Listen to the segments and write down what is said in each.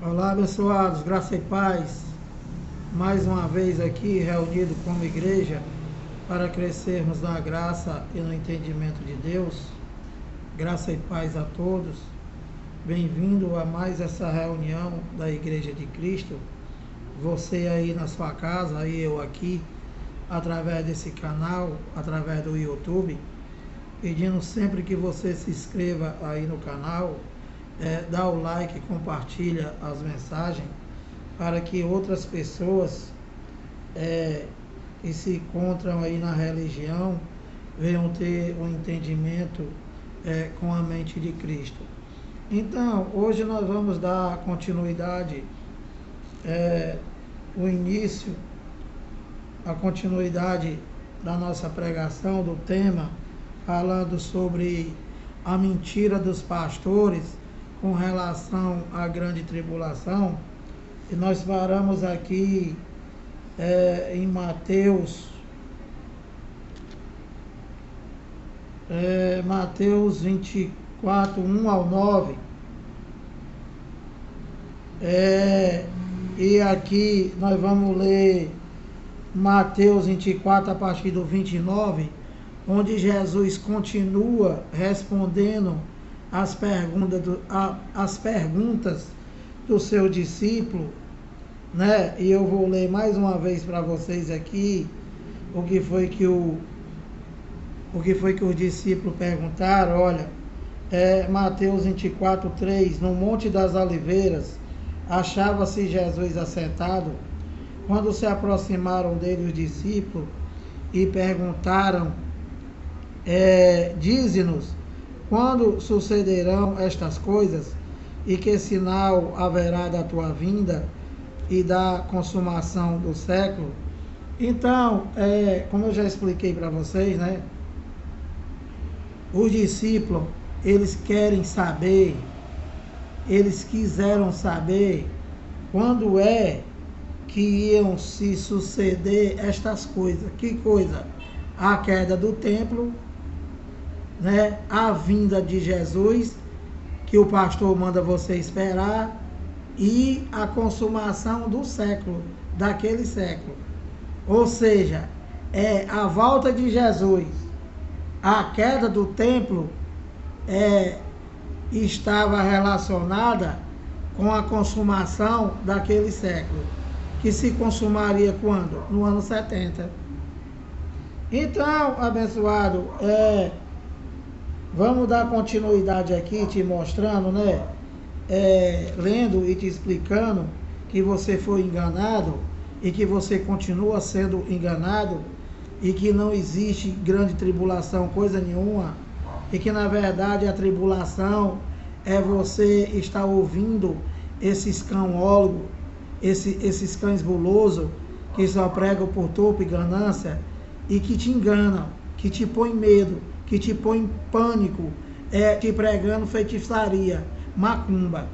Olá, abençoados, graça e paz. Mais uma vez aqui reunido como igreja para crescermos na graça e no entendimento de Deus. Graça e paz a todos. Bem-vindo a mais essa reunião da Igreja de Cristo. Você aí na sua casa, aí eu aqui, através desse canal, através do YouTube, pedindo sempre que você se inscreva aí no canal, dá o like, compartilha as mensagens para que outras pessoas que se encontram aí na religião venham ter um entendimento com a mente de Cristo. Então, hoje nós vamos dar continuidade, o início, a continuidade da nossa pregação, do tema, falando sobre a mentira dos pastores com relação à grande tribulação. E nós paramos aqui em Mateus 24, 1 ao 9. E aqui nós vamos ler Mateus 24 a partir do 29, onde Jesus continua respondendo as perguntas do seu discípulo, né? E eu vou ler mais uma vez para vocês aqui o que foi que os discípulos perguntaram. Olha, Mateus 24, 3. No Monte das Oliveiras achava-se Jesus assentado. Quando se aproximaram dele os discípulos e perguntaram: dize-nos, quando sucederão estas coisas? E que sinal haverá da tua vinda e da consumação do século? Então, como eu já expliquei para vocês, né? Os discípulos, eles querem saber, eles quiseram saber quando que iam se suceder estas coisas. Que coisa? A queda do templo, né? A vinda de Jesus, que o pastor manda você esperar, e a consumação do século, daquele século. Ou seja, a volta de Jesus, a queda do templo estava relacionada com a consumação daquele século, que se consumaria quando? No ano 70. Então, abençoado, vamos dar continuidade aqui, te mostrando, né? Lendo e te explicando que você foi enganado e que você continua sendo enganado e que não existe grande tribulação, coisa nenhuma, e que na verdade a tribulação é você estar ouvindo esses cãólogos, esses cães bulosos que só pregam por topo e ganância e que te enganam, que te põem medo, que te põe em pânico, te pregando feitiçaria, macumba.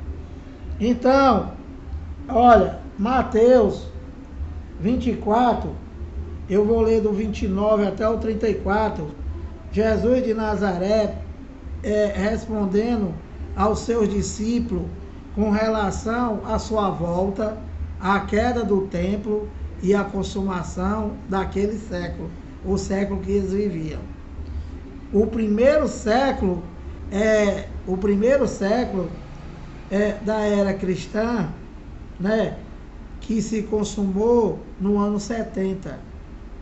Então, olha, Mateus 24, eu vou ler do 29 até o 34, Jesus de Nazaré respondendo aos seus discípulos com relação à sua volta, à queda do templo e à consumação daquele século, o século que eles viviam. O primeiro século da era cristã, né, que se consumou no ano 70.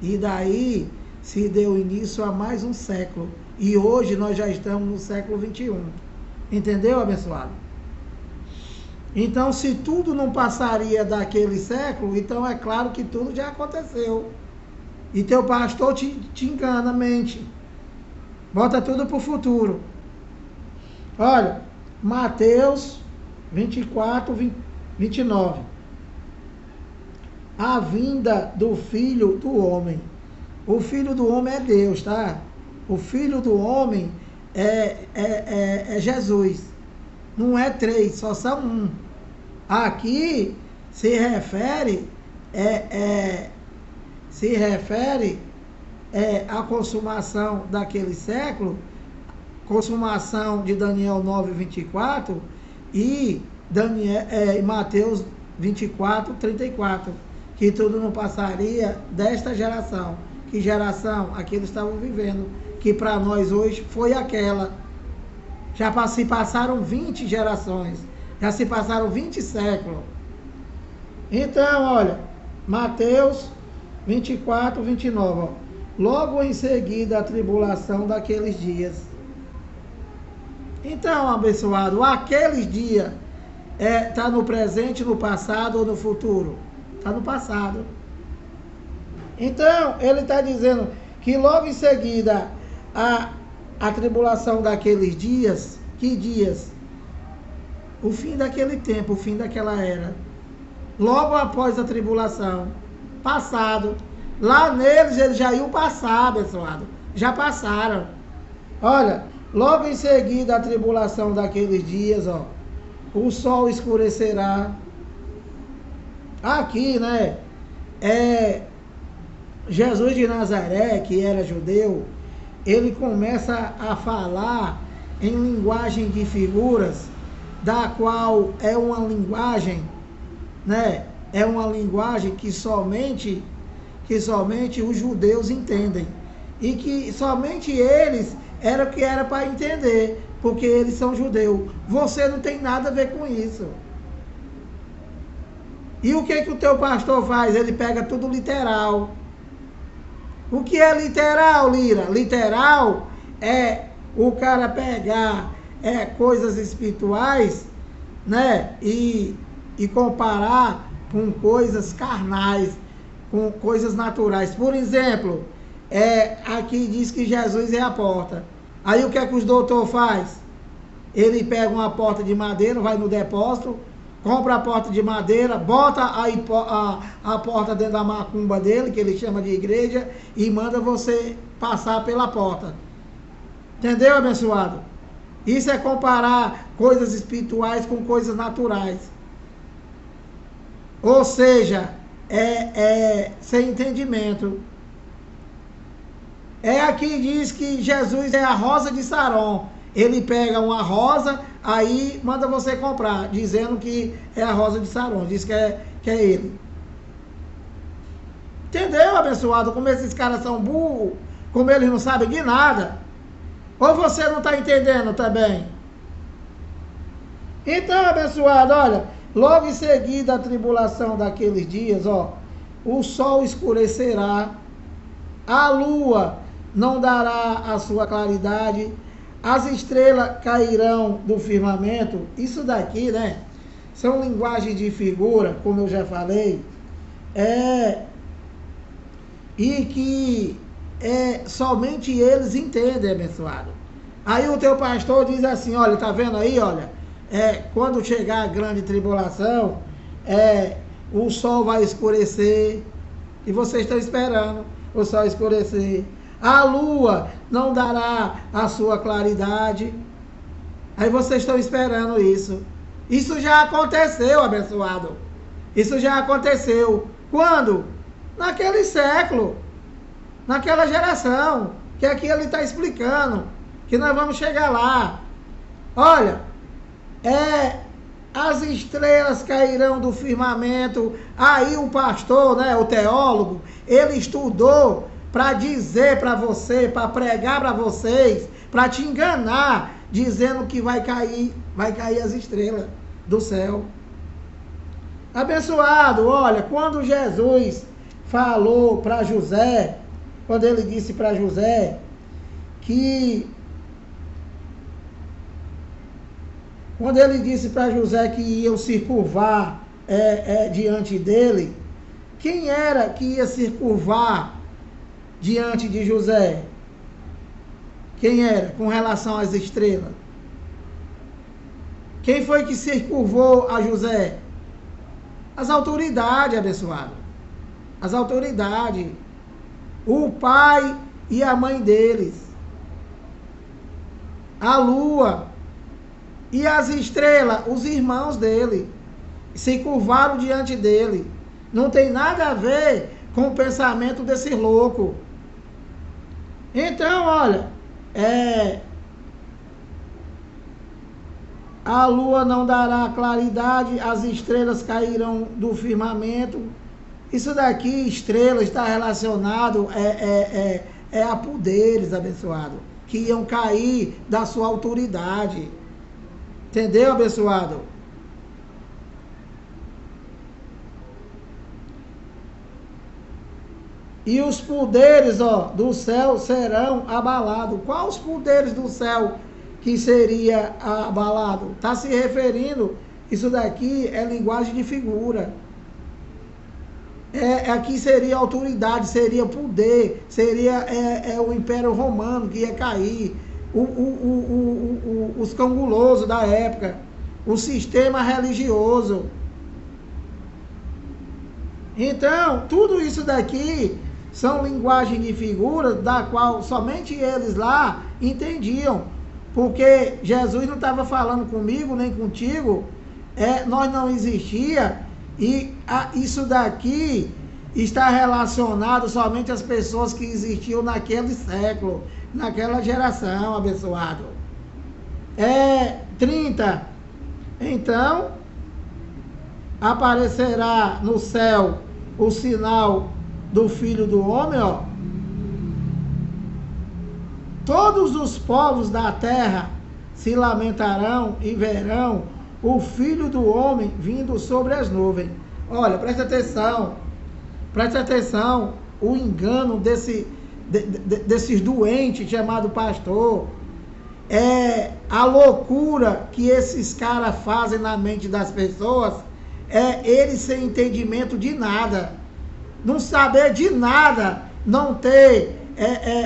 E daí se deu início a mais um século. E hoje nós já estamos no século 21. Entendeu, abençoado? Então, se tudo não passaria daquele século, então é claro que tudo já aconteceu. E teu pastor te engana, mente. Bota tudo para o futuro. Olha, Mateus 24, 29. A vinda do Filho do Homem. O Filho do Homem é Deus, tá? O Filho do Homem é Jesus. Não é três, só são um. Aqui se refere à consumação daquele século, consumação de Daniel 9, 24, e Mateus 24, 34, que tudo não passaria desta geração. Que geração? A que eles estavam vivendo, que para nós hoje foi aquela. Já se passaram 20 gerações, já se passaram 20 séculos. Então, olha, Mateus 24, 29, ó. Logo em seguida a tribulação daqueles dias. Então, abençoado, aqueles dias está no presente, no passado ou no futuro? Está no passado. Então, ele está dizendo que logo em seguida a tribulação daqueles dias, que dias? O fim daquele tempo, o fim daquela era. Logo após a tribulação, passado. Lá neles eles já iam passar, abençoado. Já passaram. Olha, logo em seguida a tribulação daqueles dias, ó, o sol escurecerá. Aqui, né, Jesus de Nazaré, que era judeu, ele começa a falar em linguagem de figuras, da qual é uma linguagem, né, é uma linguagem que somente os judeus entendem. E que somente eles era o que era para entender, porque eles são judeus. Você não tem nada a ver com isso. E o que o teu pastor faz? Ele pega tudo literal. O que é literal, Lira? Literal é o cara pegar coisas espirituais, né? E comparar com coisas carnais, com coisas naturais. Por exemplo, aqui diz que Jesus é a porta. Aí o que os doutores faz? Ele pega uma porta de madeira, vai no depósito, compra a porta de madeira, bota a porta dentro da macumba dele, que ele chama de igreja, e manda você passar pela porta. Entendeu, abençoado? Isso é comparar coisas espirituais com coisas naturais. Ou seja, sem entendimento. Aqui diz que Jesus é a rosa de Saron. Ele pega uma rosa, aí manda você comprar, dizendo que é a rosa de Saron. Diz que é ele. Entendeu, abençoado? Como esses caras são burros, como eles não sabem de nada. Ou você não está entendendo também? Então, abençoado, olha, logo em seguida a tribulação daqueles dias, ó, o sol escurecerá, a lua não dará a sua claridade, as estrelas cairão do firmamento. Isso daqui, né, são linguagens de figura, como eu já falei, e que somente eles entendem, abençoado. Aí o teu pastor diz assim, olha, tá vendo aí, olha, quando chegar a grande tribulação, o sol vai escurecer, e vocês estão esperando o sol escurecer. A lua não dará a sua claridade. Aí vocês estão esperando isso. Isso já aconteceu, abençoado. Isso já aconteceu. Quando? Naquele século. Naquela geração. Que aqui ele está explicando. Que nós vamos chegar lá. Olha. As estrelas cairão do firmamento. Aí o pastor, né, o teólogo, ele estudou para dizer para você, para pregar para vocês, para te enganar, dizendo que vai cair as estrelas do céu. Abençoado, olha, quando Jesus falou para José, quando ele disse para José que iam se curvar diante dele, quem era que ia se curvar diante de José? Quem era com relação às estrelas? Quem foi que se curvou a José? As autoridades, abençoado. As autoridades. O pai e a mãe deles. A lua. E as estrelas, os irmãos dele. Se curvaram diante dele. Não tem nada a ver com o pensamento desse louco. Então, olha, a lua não dará claridade, as estrelas cairão do firmamento. Isso daqui, estrela, está relacionado a poderes, abençoado, que iam cair da sua autoridade. Entendeu, abençoado? E os poderes, do céu serão abalados. Quais os poderes do céu que seria abalado? Está se referindo, isso daqui é linguagem de figura. Aqui seria autoridade, seria poder, seria o Império Romano que ia cair, os cão gulosos da época, o sistema religioso. Então, tudo isso daqui são linguagem de figuras da qual somente eles lá entendiam. Porque Jesus não estava falando comigo nem contigo, nós não existia, e isso daqui está relacionado somente às pessoas que existiam naquele século, naquela geração, abençoado. 30. Então, aparecerá no céu o sinal do Filho do Homem, Todos os povos da terra se lamentarão e verão o Filho do Homem vindo sobre as nuvens. Olha, presta atenção, o engano desses doentes chamado pastor, a loucura que esses caras fazem na mente das pessoas, eles sem entendimento de nada, não saber de nada, não ter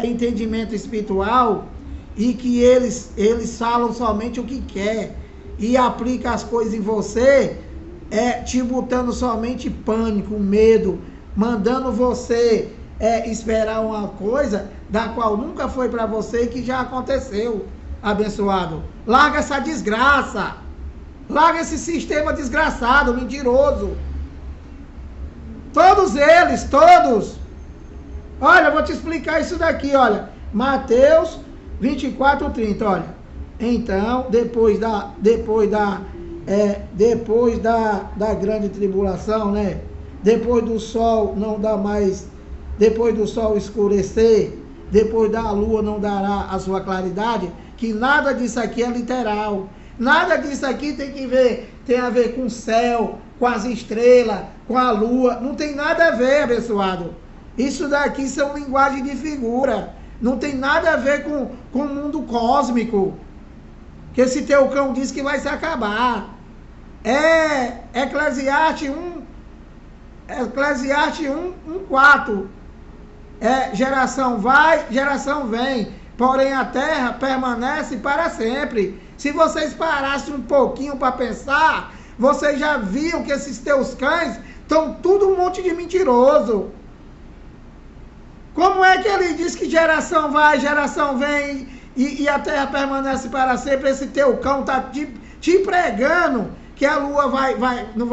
entendimento espiritual, e que eles falam somente o que quer e aplica as coisas em você, te botando somente pânico, medo, mandando você esperar uma coisa da qual nunca foi para você e que já aconteceu, abençoado. Larga essa desgraça, larga esse sistema desgraçado, mentiroso. Todos eles, todos. Olha, eu vou te explicar isso daqui, olha. Mateus 24:30, olha. Então, depois da grande tribulação, né? Depois do sol não dá mais, depois do sol escurecer, depois da lua não dará a sua claridade, que nada disso aqui é literal. Nada disso aqui tem a ver com o céu, com as estrelas, com a lua. Não tem nada a ver, abençoado. Isso daqui são linguagem de figura. Não tem nada a ver com o mundo cósmico. Que esse teu cão diz que vai se acabar. Eclesiastes 1:4. Geração vai, geração vem. Porém a terra permanece para sempre. Se vocês parassem um pouquinho para pensar, vocês já viam que esses teus cães estão tudo um monte de mentiroso. Como é que ele diz que geração vai, geração vem e a terra permanece para sempre? Esse teu cão está te pregando que a lua não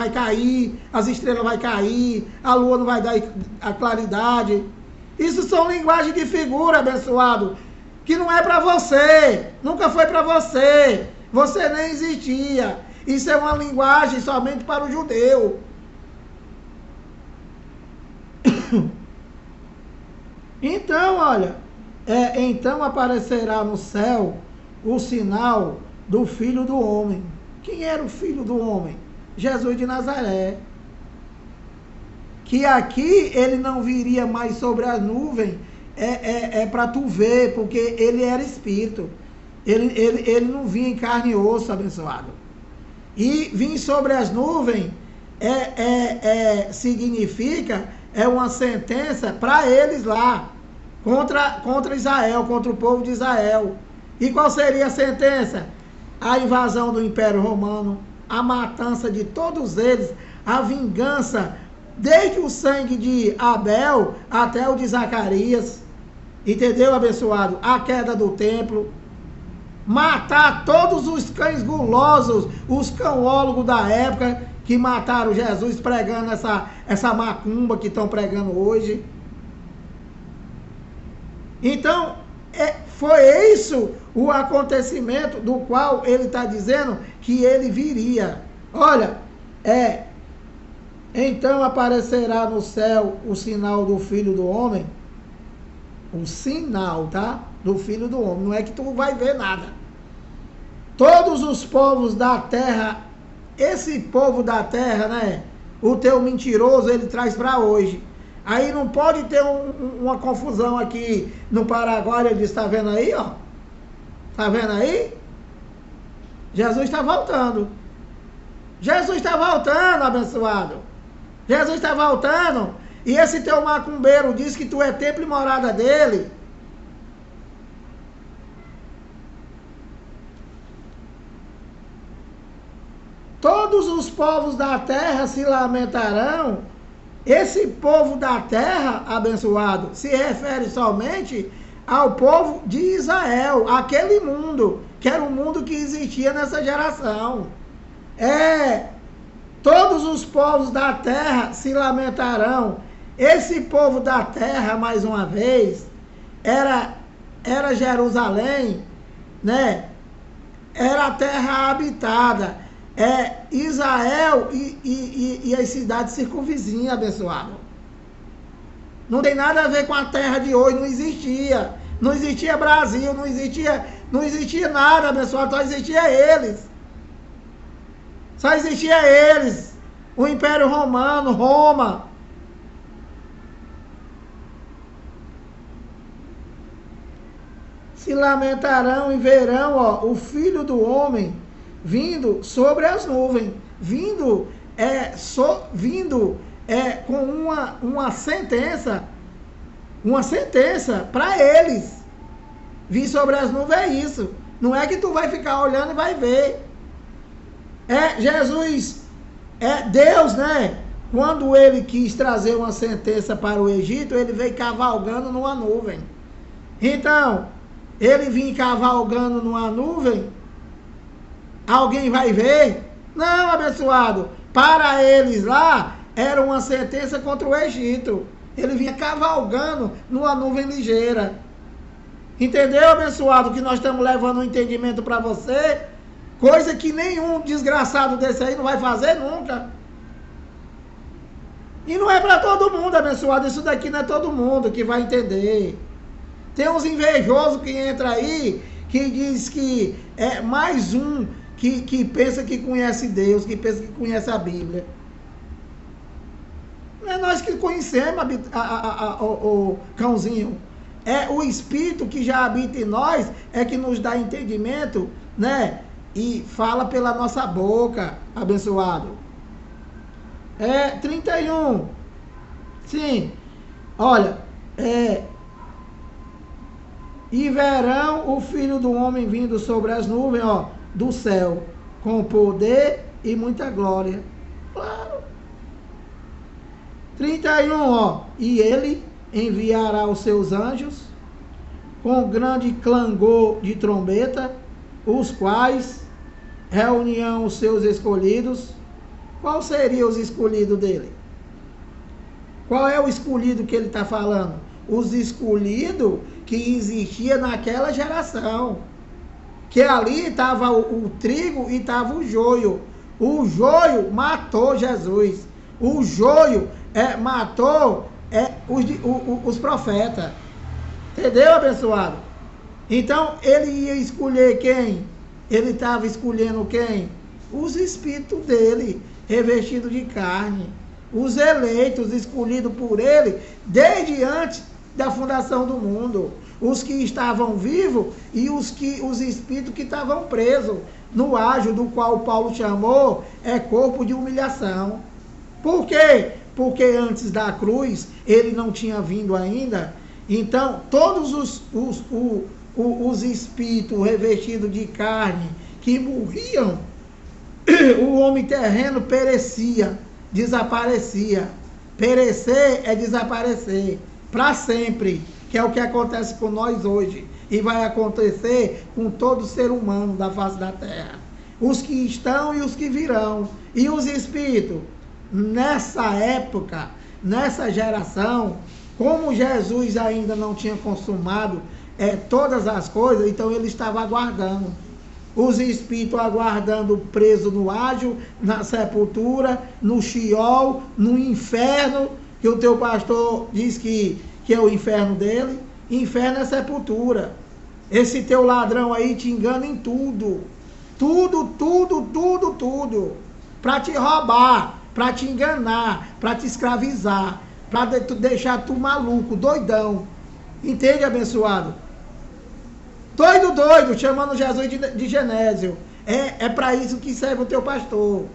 vai cair, as estrelas vão cair, a lua não vai dar a claridade. Isso são linguagens de figura, abençoado, que não é para você, nunca foi para você, você nem existia. Isso é uma linguagem somente para o judeu. Então, olha, então aparecerá no céu o sinal do Filho do Homem. Quem era o Filho do Homem? Jesus de Nazaré. Que aqui ele não viria mais sobre as nuvens, para tu ver, porque ele era espírito. Ele não vinha em carne e osso, abençoado. E vir sobre as nuvens significa uma sentença para eles lá, contra Israel, contra o povo de Israel. E qual seria a sentença? A invasão do Império Romano, a matança de todos eles, a vingança, desde o sangue de Abel até o de Zacarias. Entendeu, abençoado? A queda do templo. Matar todos os cães gulosos, os cãólogos da época, que mataram Jesus pregando essa macumba que estão pregando hoje. Então, Foi isso o acontecimento do qual ele está dizendo que ele viria. Olha, então aparecerá no céu o sinal do Filho do Homem. O sinal, tá? Do Filho do Homem. Não é que tu vai ver nada. Todos os povos da terra, esse povo da terra, né? O teu mentiroso, ele traz para hoje. Aí não pode ter uma confusão aqui no Paraguai. Ele diz, tá vendo aí, ó? Tá vendo aí? Jesus está voltando. Jesus está voltando, abençoado. Jesus está voltando. E esse teu macumbeiro diz que tu é templo e morada dele. Todos os povos da terra se lamentarão. Esse povo da terra, abençoado, se refere somente ao povo de Israel, aquele mundo, que era o mundo que existia nessa geração. Todos os povos da terra se lamentarão. Esse povo da terra, mais uma vez, era Jerusalém, né? Era a terra habitada. Israel e as cidades circunvizinhas, abençoado. Não tem nada a ver com a terra de hoje, não existia. Não existia Brasil, não existia nada, abençoado, só existia eles. Só existia eles. O Império Romano, Roma. Se lamentarão e verão, ó, o Filho do Homem vindo sobre as nuvens, vindo com uma sentença para eles. Vir sobre as nuvens é isso. Não é que tu vai ficar olhando e vai ver. Jesus, Deus, né? Quando ele quis trazer uma sentença para o Egito, ele veio cavalgando numa nuvem. Então, ele vinha cavalgando numa nuvem. Alguém vai ver? Não, abençoado. Para eles lá, era uma sentença contra o Egito. Ele vinha cavalgando numa nuvem ligeira. Entendeu, abençoado? Que nós estamos levando um entendimento para você. Coisa que nenhum desgraçado desse aí não vai fazer nunca. E não é para todo mundo, abençoado. Isso daqui não é todo mundo que vai entender. Tem uns invejosos que entra aí, que diz que é mais um que pensa que conhece Deus, que pensa que conhece a Bíblia. Não é nós que conhecemos o cãozinho. É o Espírito que já habita em nós, é que nos dá entendimento, né? E fala pela nossa boca, abençoado. 31. Sim. Olha, e verão o Filho do Homem vindo sobre as nuvens, ó, do céu, com poder e muita glória. Claro. 31, ó. E ele enviará os seus anjos com grande clangor de trombeta, os quais reunirão os seus escolhidos. Qual seria os escolhidos dele? Qual é o escolhido que ele está falando? Os escolhidos que existia naquela geração. Que ali estava o trigo e estava o joio. O joio matou Jesus. O joio matou os profetas. Entendeu, abençoado? Então, ele ia escolher quem? Ele estava escolhendo quem? Os espíritos dele, revestidos de carne. Os eleitos, escolhidos por ele, desde antes da fundação do mundo. Os que estavam vivos e os espíritos que estavam presos no ágio, do qual Paulo chamou corpo de humilhação. Por quê? Porque antes da cruz ele não tinha vindo ainda. Então todos os espíritos revestidos de carne que morriam, o homem terreno perecia, desaparecia. Perecer é desaparecer para sempre, que é o que acontece com nós hoje e vai acontecer com todo ser humano da face da terra, os que estão e os que virão. E os espíritos, nessa época, nessa geração, como Jesus ainda não tinha consumado todas as coisas, então ele estava aguardando. Os espíritos aguardando preso no ágio, na sepultura, no Sheol, no inferno, que o teu pastor diz que é o inferno dele. Inferno é sepultura. Esse teu ladrão aí te engana em tudo. Tudo. Para te roubar, para te enganar, para te escravizar, para deixar tu maluco, doidão. Entende, abençoado? Doido, chamando Jesus de Genésio. É para isso que serve o teu pastor.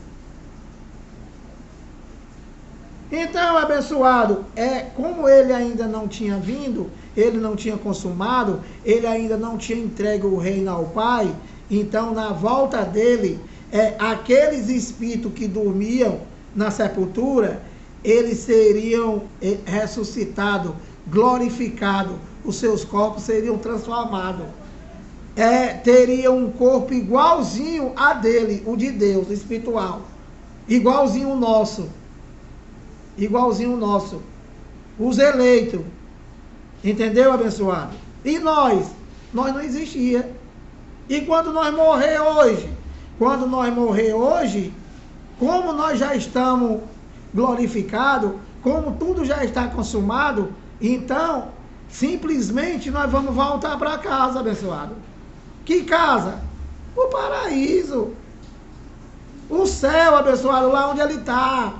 Então, abençoado, como ele ainda não tinha vindo, ele não tinha consumado, ele ainda não tinha entregue o reino ao Pai, então na volta dele, aqueles espíritos que dormiam na sepultura, eles seriam ressuscitados, glorificados, os seus corpos seriam transformados. Teriam um corpo igualzinho a dele, o de Deus, espiritual. Igualzinho o nosso. Os eleitos. Entendeu, abençoado? E nós não existia. E quando nós morrer hoje, como nós já estamos glorificados, como tudo já está consumado, então, simplesmente nós vamos voltar para casa, abençoado. Que casa? O paraíso. O céu, abençoado, lá onde ele está.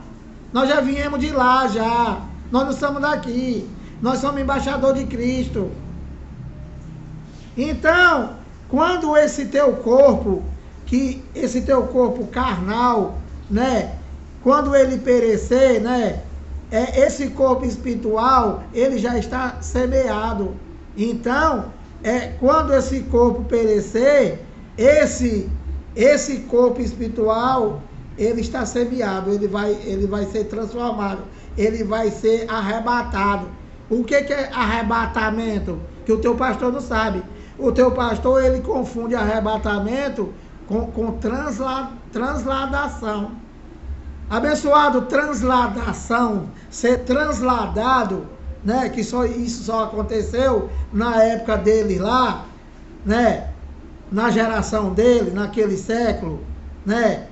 Nós já viemos de lá, já. Nós não somos daqui. Nós somos embaixador de Cristo. Então, quando esse teu corpo carnal, né? Quando ele perecer, né? Esse corpo espiritual, ele já está semeado. Então, quando esse corpo perecer, esse corpo espiritual, ele está semeado, ele vai ser transformado, ele vai ser arrebatado. O que é arrebatamento? Que o teu pastor não sabe. O teu pastor, ele confunde arrebatamento com transladação. Abençoado, transladação, ser transladado, né? Que isso só aconteceu na época dele lá, né? Na geração dele, naquele século, né?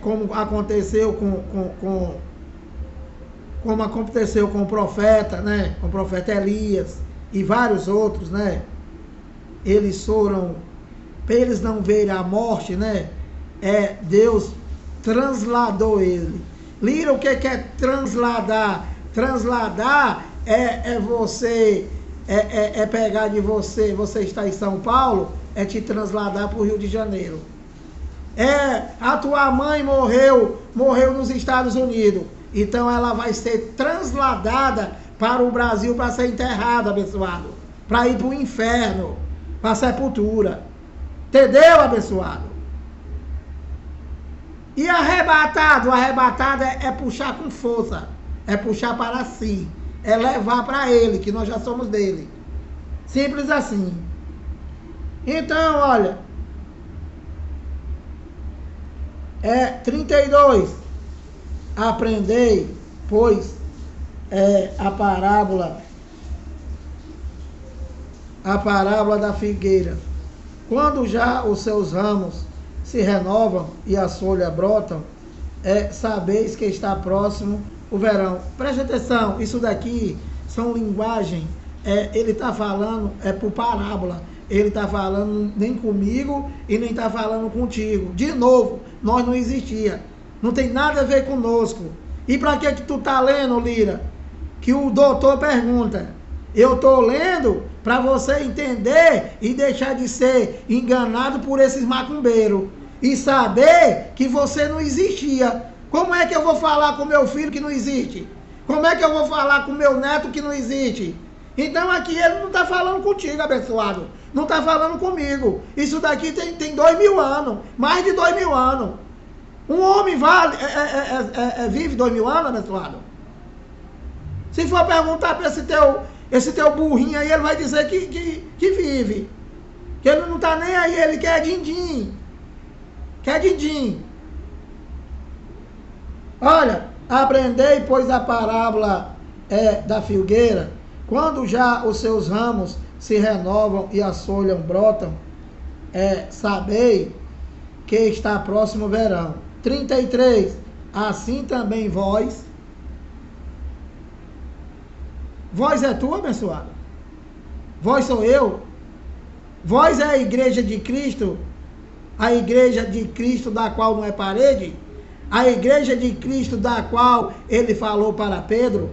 Como aconteceu como aconteceu com o profeta, né? Com o profeta Elias e vários outros, né? Eles foram, para eles não verem a morte, né? Deus transladou ele. Lira, o que é transladar? Transladar você pegar de você está em São Paulo, te transladar para o Rio de Janeiro. A tua mãe morreu nos Estados Unidos, então ela vai ser transladada para o Brasil para ser enterrada, abençoado, para ir para o inferno, para a sepultura. Entendeu, abençoado? E arrebatado é puxar com força, é puxar para si, é levar para ele, que nós já somos dele. Simples assim. Então, olha, 32, aprendei, pois, a parábola da figueira. Quando já os seus ramos se renovam e as folhas brotam, sabeis que está próximo o verão. Preste atenção, isso daqui são linguagem, ele está falando por parábola, ele está falando nem comigo e nem está falando contigo. De novo, nós não existia, não tem nada a ver conosco. E para que tu está lendo, Lira? Que o doutor pergunta. Eu estou lendo para você entender e deixar de ser enganado por esses macumbeiros. E saber que você não existia. Como é que eu vou falar com meu filho que não existe? Como é que eu vou falar com meu neto que não existe? Então aqui ele não está falando contigo, abençoado. Não está falando comigo. Isso daqui tem 2000 anos. Mais de 2000 anos. Um homem vive 2000 anos, abençoado? Se for perguntar para esse teu burrinho aí, ele vai dizer que vive. Que ele não está nem aí, ele quer din-din. Quer din-din. Olha, aprendei, pois, a parábola da figueira. Quando já os seus ramos se renovam e as folhas brotam, sabei que está próximo o verão. 33. Assim também vós. Vós é tu, abençoado? Vós sou eu? Vós é a igreja de Cristo? A igreja de Cristo da qual não é parede? A igreja de Cristo da qual ele falou para Pedro?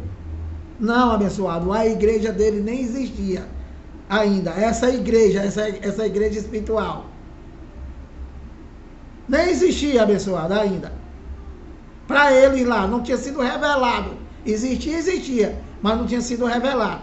Não, abençoado, a igreja dele nem existia ainda. Essa igreja espiritual nem existia, abençoado, ainda. Para ele lá, não tinha sido revelado. Existia, mas não tinha sido revelado.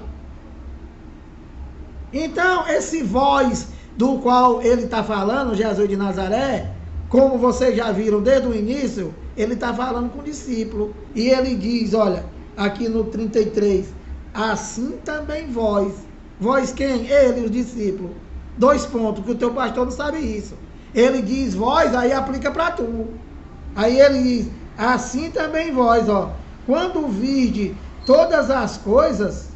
Então, esse voz do qual ele está falando, Jesus de Nazaré, como vocês já viram desde o início, ele está falando com o discípulo. E ele diz, olha, aqui no 33, assim também vós. Vós quem? Ele, os discípulos. 2 pontos, que o teu pastor não sabe isso. Ele diz vós, aí aplica para tu. Aí ele diz, assim também vós, ó. Quando vide todas as coisas,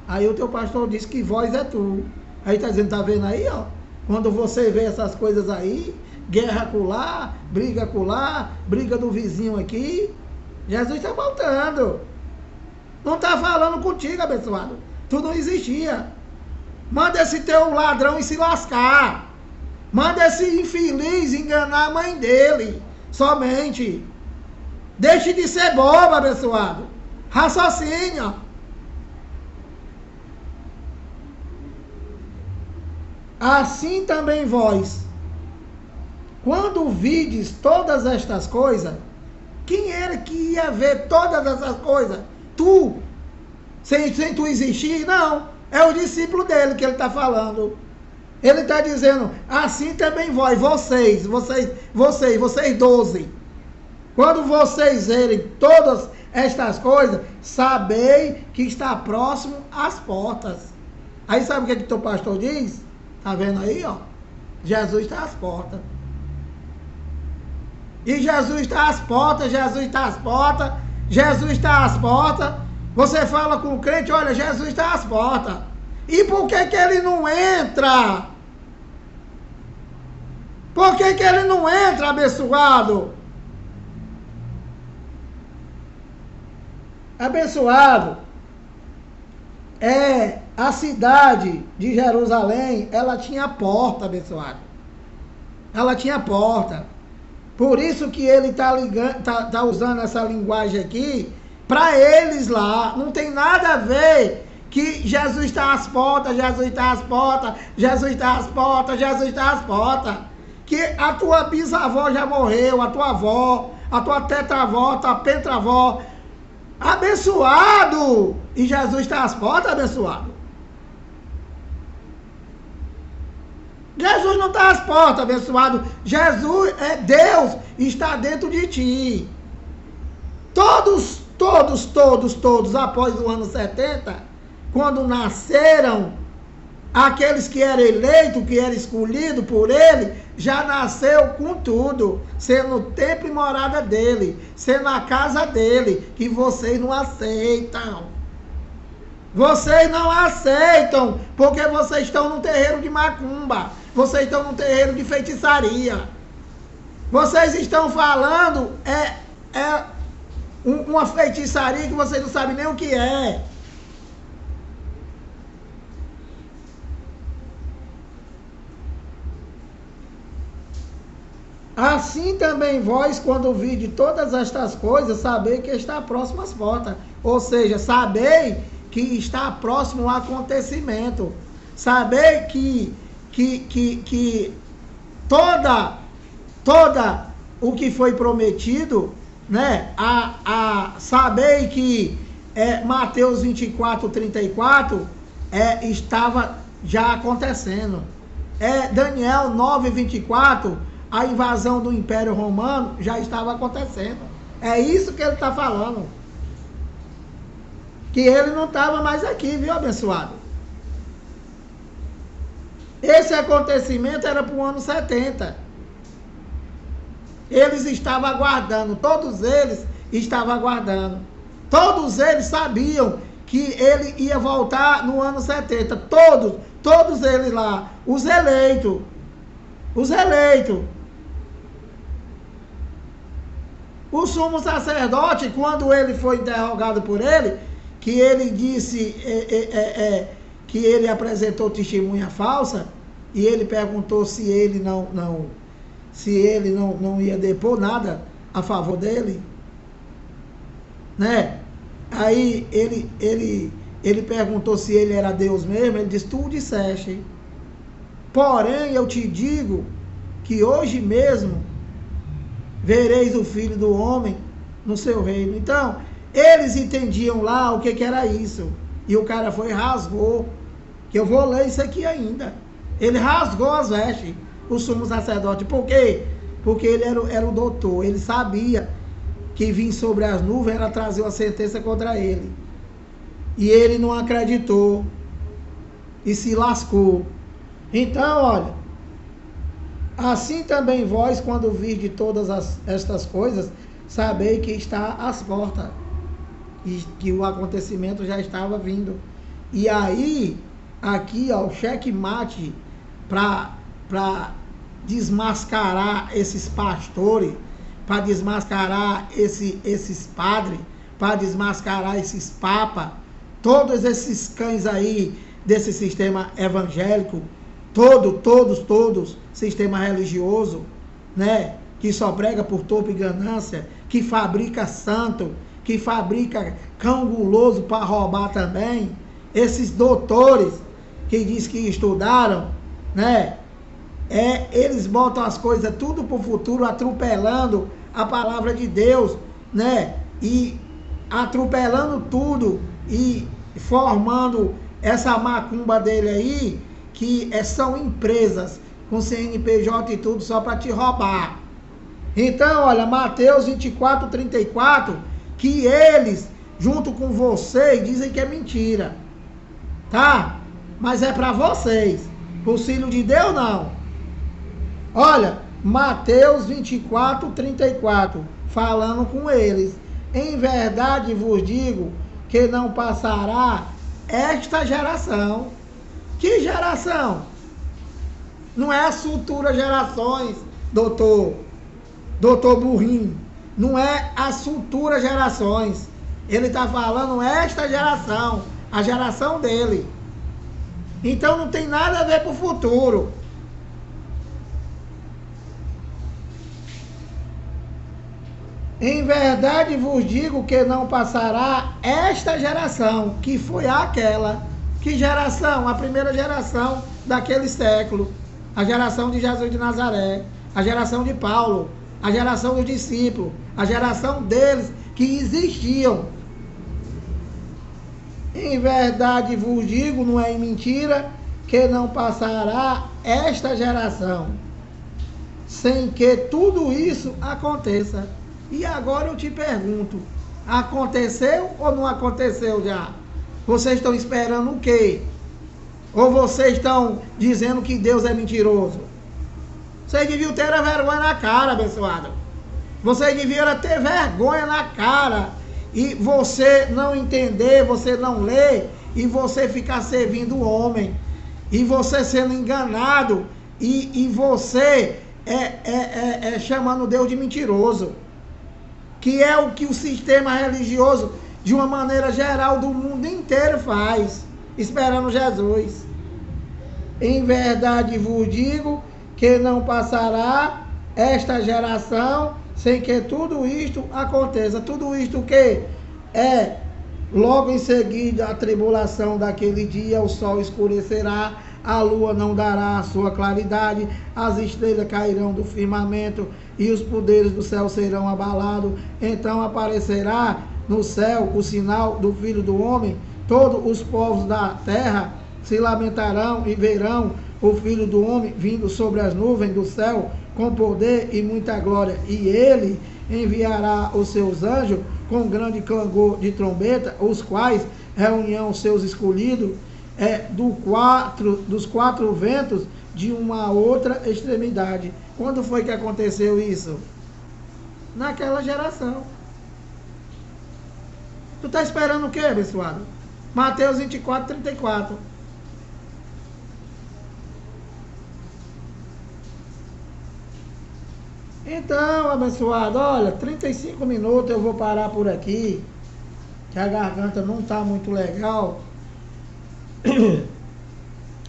aí o teu pastor diz que vós é tu. Aí está dizendo, tá vendo aí, ó? Quando você vê essas coisas aí, guerra acolá, briga do vizinho aqui, Jesus está voltando. Não está falando contigo, abençoado. Tu não existia. Manda esse teu ladrão e se lascar. Manda esse infeliz enganar a mãe dele. Somente. Deixe de ser bobo, abençoado. Raciocínio. Assim também vós, quando vides todas estas coisas, quem era que ia ver todas essas coisas? Tu, sem tu existir? Não, é o discípulo dele que ele está falando. Ele está dizendo, assim também vós, vocês 12, quando vocês verem todas estas coisas, sabei que está próximo às portas. Aí sabe o que o teu pastor diz? Tá vendo aí, ó? Jesus está às portas. E Jesus está às portas, Jesus está às portas, Jesus está às portas. Você fala com o crente, olha, Jesus está às portas. E por que que ele não entra? Por que que ele não entra, abençoado? Abençoado. A cidade de Jerusalém, ela tinha porta, abençoado. Ela tinha porta. Por isso que ele tá usando essa linguagem aqui, para eles lá. Não tem nada a ver que Jesus está às portas, Jesus está às portas, Jesus está às portas, Jesus está às portas. Que a tua bisavó já morreu, a tua avó, a tua tetravó, a tua pentravó. Abençoado! E Jesus está às portas, abençoado. Jesus não está às portas, abençoado. Jesus é Deus, está dentro de ti. Todos, após o ano 70, quando nasceram, aqueles que eram eleitos, que eram escolhidos por ele, já nasceu com tudo, sendo o templo e morada dele, sendo a casa dele, que vocês não aceitam. Vocês não aceitam, porque vocês estão num terreiro de macumba, vocês estão num terreiro de feitiçaria. Vocês estão falando, uma feitiçaria que vocês não sabem nem o que é. Assim também vós, quando vide todas estas coisas, sabei que está próximo às portas. Ou seja, sabei que está próximo o acontecimento. Sabei que toda o que foi prometido, né? Sabei que Mateus 24, 34 estava já acontecendo. Daniel 9, 24, a invasão do Império Romano já estava acontecendo. É isso que ele está falando. Que ele não estava mais aqui, viu, abençoado? Esse acontecimento era para o ano 70. Eles estavam aguardando, todos eles estavam aguardando. Todos eles sabiam que ele ia voltar no ano 70. Todos eles lá, os eleitos. O sumo sacerdote, quando ele foi interrogado por ele, que ele disse que ele apresentou testemunha falsa, e ele perguntou se ele não ia depor nada a favor dele, né? Aí ele perguntou se ele era Deus mesmo. Ele disse: tu disseste, porém eu te digo que hoje mesmo vereis o Filho do Homem no seu reino. Então, eles entendiam lá o que era isso. E o cara foi e rasgou. Que eu vou ler isso aqui ainda. Ele rasgou as vestes, o sumo sacerdote. Por quê? Porque ele era o doutor. Ele sabia que vir sobre as nuvens era trazer uma sentença contra ele. E ele não acreditou. E se lascou. Então, olha, assim também vós, quando virdes todas estas coisas, sabei que está às portas, e que o acontecimento já estava vindo. E aí, aqui, ó, o checkmate para desmascarar esses pastores, para desmascarar esses padres, para desmascarar esses papas, todos esses cães aí desse sistema evangélico, todos, sistema religioso, né, que só prega por topo e ganância, que fabrica santo, que fabrica cão guloso para roubar também, esses doutores que diz que estudaram, né, eles botam as coisas tudo para o futuro, atropelando a palavra de Deus, né, e atropelando tudo e formando essa macumba dele aí, que são empresas com CNPJ e tudo só para te roubar. Então, olha, Mateus 24, 34, que eles, junto com vocês, dizem que é mentira. Tá? Mas é para vocês. Os filhos de Deus, não. Olha, Mateus 24, 34, falando com eles. Em verdade vos digo que não passará esta geração. Que geração? Não é as futuras gerações, doutor burrinho. Não é as futuras gerações. Ele está falando esta geração, a geração dele. Então não tem nada a ver com o futuro. Em verdade vos digo que não passará esta geração, que foi aquela. Que geração? A primeira geração daquele século. A geração de Jesus de Nazaré. A geração de Paulo. A geração dos discípulos. A geração deles que existiam. Em verdade vos digo, não é mentira, que não passará esta geração sem que tudo isso aconteça. E agora eu te pergunto, aconteceu ou não aconteceu já? Vocês estão esperando o quê? Ou vocês estão dizendo que Deus é mentiroso? Vocês deviam ter a vergonha na cara, abençoado. Vocês deviam ter vergonha na cara. E você não entender, você não ler, e você ficar servindo o homem. E você sendo enganado, e você chamando Deus de mentiroso. Que é o que o sistema religioso, de uma maneira geral, do mundo inteiro faz, esperando Jesus. Em verdade vos digo que não passará esta geração sem que tudo isto aconteça. Tudo isto que é logo em seguida a tribulação daquele dia, o sol escurecerá, a lua não dará a sua claridade, as estrelas cairão do firmamento e os poderes do céu serão abalados. Então aparecerá no céu o sinal do Filho do Homem. Todos os povos da terra se lamentarão e verão o Filho do Homem vindo sobre as nuvens do céu com poder e muita glória. E ele enviará os seus anjos com grande clangor de trombeta, os quais reunirão os seus escolhidos dos quatro ventos de uma outra extremidade. Quando foi que aconteceu isso? Naquela geração. Tu está esperando o quê, abençoado? Mateus 24, 34. Então, abençoado, olha, 35 minutos eu vou parar por aqui, que a garganta não está muito legal.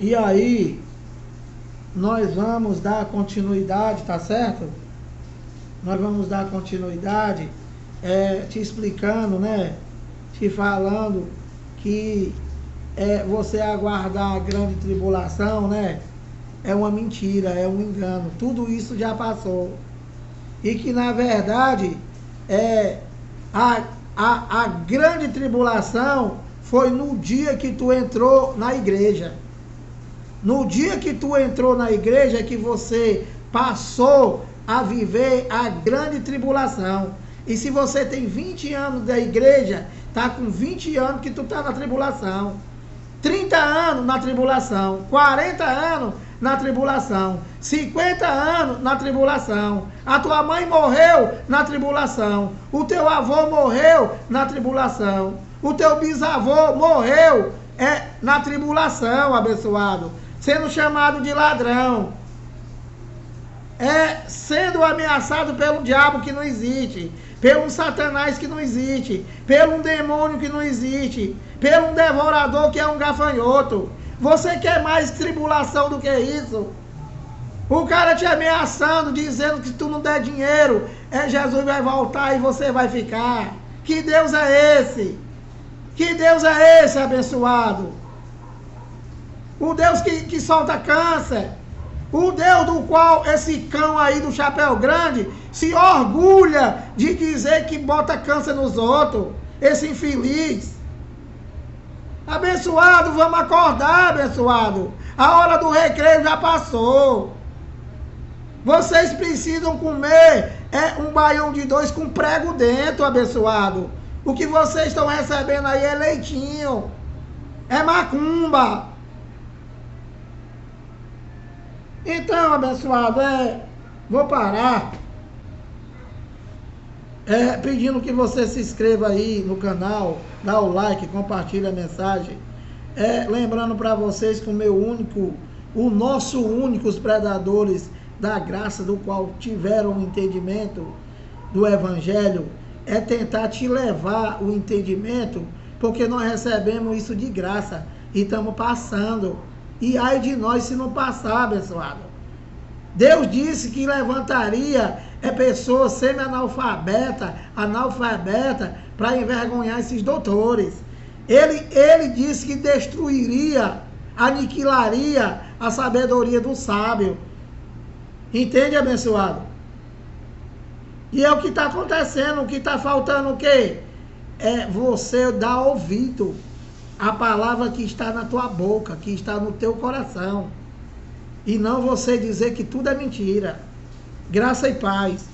E aí, nós vamos dar continuidade, tá certo? Nós vamos dar continuidade, te explicando, né? Te falando que você aguardar a grande tribulação, né? É uma mentira, é um engano. Tudo isso já passou. E que, na verdade, a grande tribulação foi no dia que tu entrou na igreja. No dia que tu entrou na igreja que você passou a viver a grande tribulação. E se você tem 20 anos da igreja, tá com 20 anos que tu tá na tribulação. 30 anos na tribulação, 40 anos na tribulação, 50 anos na tribulação. A tua mãe morreu na tribulação, o teu avô morreu na tribulação, o teu bisavô morreu na tribulação, abençoado, sendo chamado de ladrão, sendo ameaçado pelo diabo que não existe, pelo satanás que não existe, pelo demônio que não existe, pelo devorador que é um gafanhoto. Você quer mais tribulação do que isso? O cara te ameaçando, dizendo que se tu não der dinheiro, Jesus vai voltar e você vai ficar. Que Deus é esse? Que Deus é esse, abençoado? O Deus que solta câncer. O Deus do qual esse cão aí do chapéu grande se orgulha de dizer que bota câncer nos outros. Esse infeliz. Abençoado, vamos acordar, abençoado. A hora do recreio já passou. Vocês precisam comer um baião de 2 com prego dentro, abençoado. O que vocês estão recebendo aí é leitinho. É macumba. Então, abençoado, vou parar. Pedindo que você se inscreva aí no canal, dá o like, compartilha a mensagem. Lembrando para vocês que o nosso únicos predadores da graça, do qual tiveram o entendimento do Evangelho, é tentar te levar o entendimento, porque nós recebemos isso de graça e estamos passando. E ai de nós se não passar, abençoado. Deus disse que levantaria pessoas semi-analfabeta, para envergonhar esses doutores. Ele disse que destruiria, aniquilaria a sabedoria do sábio. Entende, abençoado? E é o que está acontecendo. O que está faltando o quê? Você dar ouvido à palavra que está na tua boca, que está no teu coração. E não você dizer que tudo é mentira. Graça e paz.